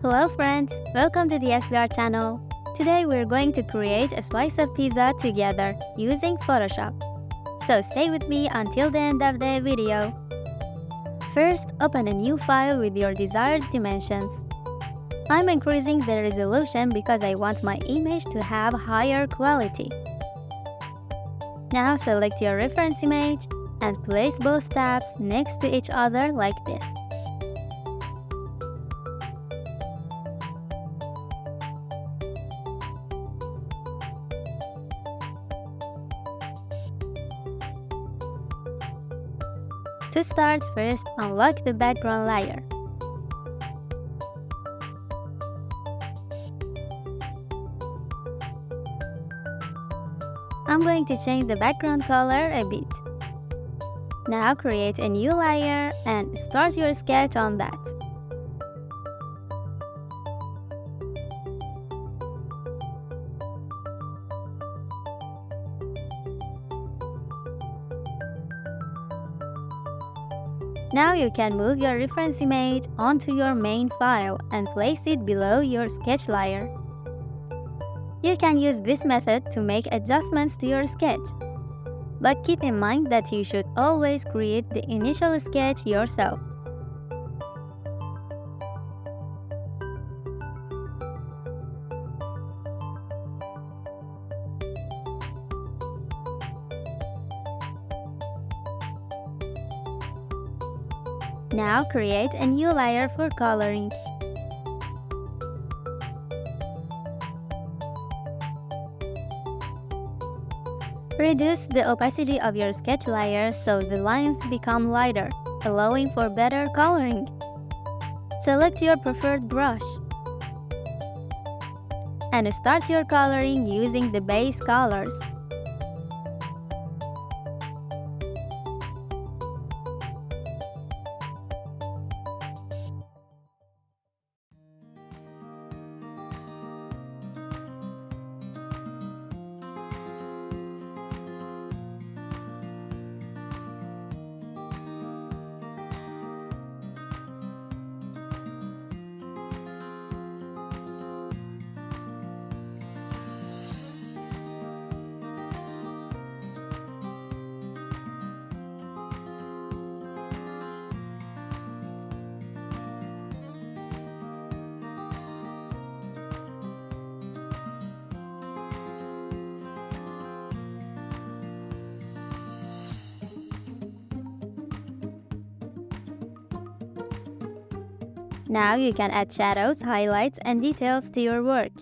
Hello friends, welcome to the FBR channel. Today we're going to create a slice of pizza together using Photoshop. So stay with me until the end of the video. First, open a new file with your desired dimensions. I'm increasing the resolution because I want my image to have higher quality. Now select your reference image and place both tabs next to each other like this. To start, first unlock the background layer. I'm going to change the background color a bit. Now create a new layer and start your sketch on that. Now you can move your reference image onto your main file and place it below your sketch layer. You can use this method to make adjustments to your sketch. But keep in mind that you should always create the initial sketch yourself. Now create a new layer for coloring. Reduce the opacity of your sketch layer so the lines become lighter, allowing for better coloring. Select your preferred brush and start your coloring using the base colors. Now you can add shadows, highlights, and details to your work.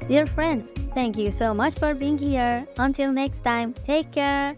Dear friends, thank you so much for being here. Until next time, take care.